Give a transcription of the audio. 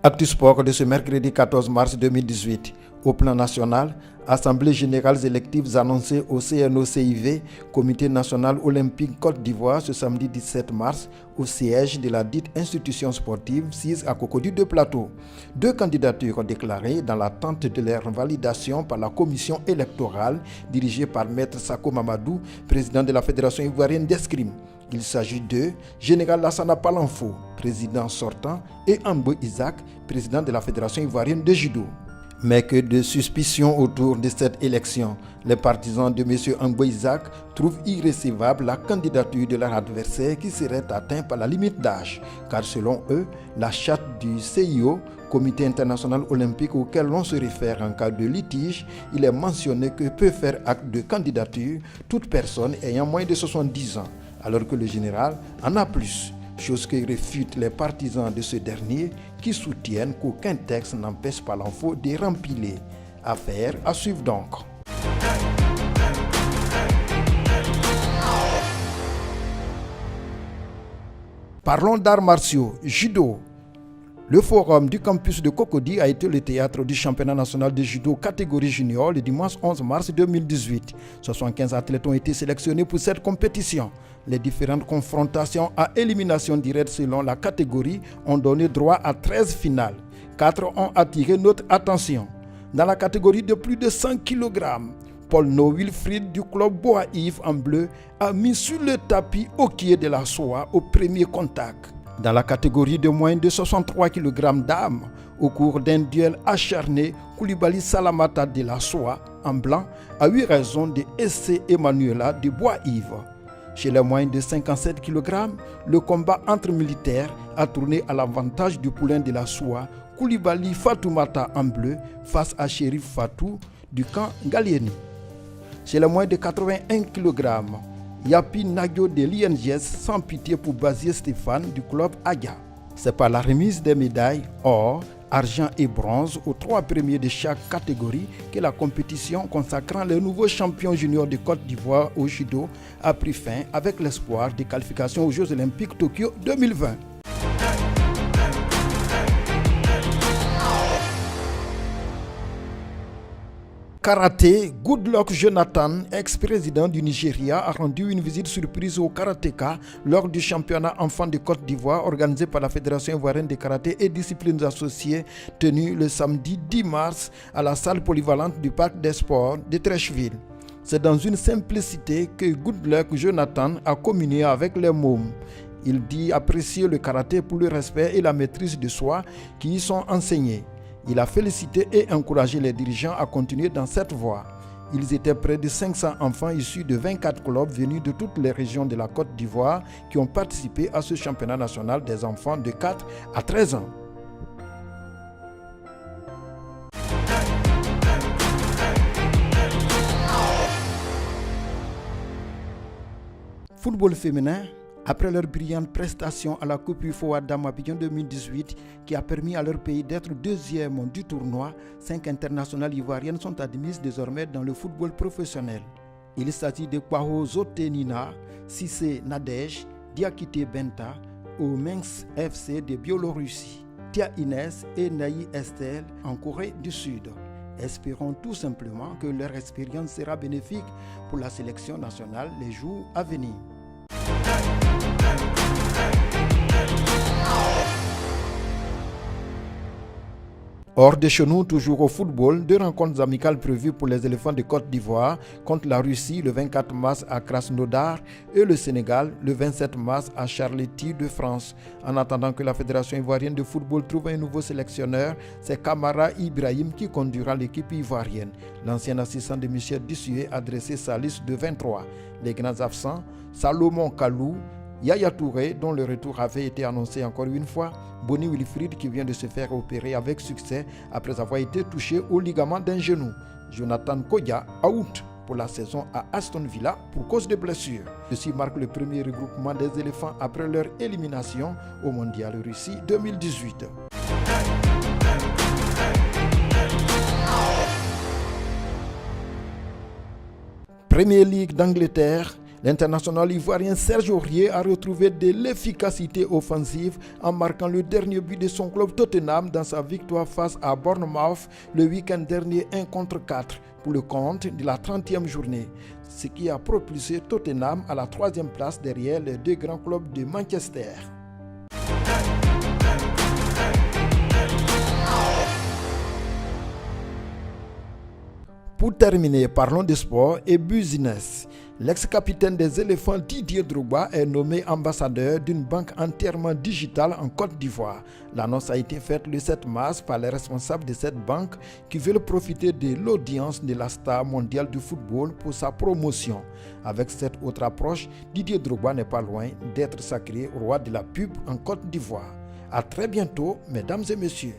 Actu Sport de ce mercredi 14 mars 2018. Au plan national, Assemblées générales électives annoncées au CNO-CIV, Comité national olympique Côte d'Ivoire, ce samedi 17 mars, au siège de la dite institution sportive sise à Cocody de Plateau. 2 candidatures déclarées dans l'attente de leur validation par la commission électorale dirigée par Maître Sako Mamadou, président de la Fédération ivoirienne d'escrime. Il s'agit de Général Lassana Palanfo, président sortant, et Ambo Isaac, président de la Fédération ivoirienne de judo. Mais que de suspicions autour de cette élection. Les partisans de M. Ambo Isaac trouvent irrécevable la candidature de leur adversaire qui serait atteint par la limite d'âge, car selon eux, la charte du CIO, Comité international olympique auquel l'on se réfère en cas de litige, il est mentionné que peut faire acte de candidature toute personne ayant moins de 70 ans, alors que le général en a plus. Chose que réfutent les partisans de ce dernier qui soutiennent qu'aucun texte n'empêche Palanfo de rempiler. Affaire à suivre donc. Parlons d'arts martiaux, judo. Le forum du campus de Cocody a été le théâtre du championnat national de judo catégorie junior le dimanche 11 mars 2018. 75 athlètes ont été sélectionnés pour cette compétition. Les différentes confrontations à élimination directe selon la catégorie ont donné droit à 13 finales. 4 ont attiré notre attention. Dans la catégorie de plus de 100 kg, Paul No Wilfried du club Boa-Yves en bleu a mis sur le tapis hockey de la soie au premier contact. Dans la catégorie de moins de 63 kg d'âme, au cours d'un duel acharné, Koulibaly Salamata de la Soie, en blanc, a eu raison de S.C. Emanuela de Boa-Yves. Chez les moins de 57 kg, le combat entre militaires a tourné à l'avantage du poulain de la Soie, Koulibaly Fatoumata en bleu, face à Chérif Fatou du camp Galieni. Chez les moins de 81 kg, Yapi Nagyo de l'INGS sans pitié pour Bazier Stéphane du club Aga. C'est par la remise des médailles or, argent et bronze aux 3 premiers de chaque catégorie que la compétition consacrant les nouveaux champions juniors de Côte d'Ivoire au judo a pris fin avec l'espoir de qualification aux Jeux Olympiques Tokyo 2020. Karaté, Goodluck Jonathan, ex-président du Nigeria, a rendu une visite surprise au karatéka lors du championnat enfants de Côte d'Ivoire organisé par la Fédération ivoirienne de karaté et disciplines associées tenu le samedi 10 mars à la salle polyvalente du Parc des Sports de Treichville. C'est dans une simplicité que Goodluck Jonathan a communié avec les mômes. Il dit apprécier le karaté pour le respect et la maîtrise de soi qui y sont enseignés. Il a félicité et encouragé les dirigeants à continuer dans cette voie. Ils étaient près de 500 enfants issus de 24 clubs venus de toutes les régions de la Côte d'Ivoire qui ont participé à ce championnat national des enfants de 4 à 13 ans. Football féminin. Après leur brillante prestation à la Coupe UFO Adam Abidjan 2018 qui a permis à leur pays d'être deuxième du tournoi, 5 internationales ivoiriennes sont admises désormais dans le football professionnel. Il s'agit de Kwaho Zotenina, Sissé Nadej, Diakité Benta, au Minsk FC de Biélorussie, Tia Inès et Naï Estelle en Corée du Sud. Espérons tout simplement que leur expérience sera bénéfique pour la sélection nationale les jours à venir. Hors de chez nous, toujours au football, 2 rencontres amicales prévues pour les éléphants de Côte d'Ivoire contre la Russie le 24 mars à Krasnodar et le Sénégal le 27 mars à Charletti de France. En attendant que la Fédération ivoirienne de football trouve un nouveau sélectionneur, c'est Kamara Ibrahim qui conduira l'équipe ivoirienne. L'ancien assistant de Michel Dussuet a dressé sa liste de 23. Les grands absents, Salomon Kalou, Yaya Touré, dont le retour avait été annoncé encore une fois, Bonny Wilfried qui vient de se faire opérer avec succès après avoir été touché au ligament d'un genou, Jonathan Koya, out pour la saison à Aston Villa pour cause de blessure. Ceci marque le premier regroupement des éléphants après leur élimination au Mondial Russie 2018. Premier League d'Angleterre. L'international ivoirien Serge Aurier a retrouvé de l'efficacité offensive en marquant le dernier but de son club Tottenham dans sa victoire face à Bournemouth le week-end dernier 1-4 pour le compte de la 30e journée, ce qui a propulsé Tottenham à la 3e place derrière les deux grands clubs de Manchester. Pour terminer, parlons de sport et business. L'ex-capitaine des éléphants Didier Drogba est nommé ambassadeur d'une banque entièrement digitale en Côte d'Ivoire. L'annonce a été faite le 7 mars par les responsables de cette banque qui veulent profiter de l'audience de la star mondiale du football pour sa promotion. Avec cette autre approche, Didier Drogba n'est pas loin d'être sacré roi de la pub en Côte d'Ivoire. À très bientôt, mesdames et messieurs.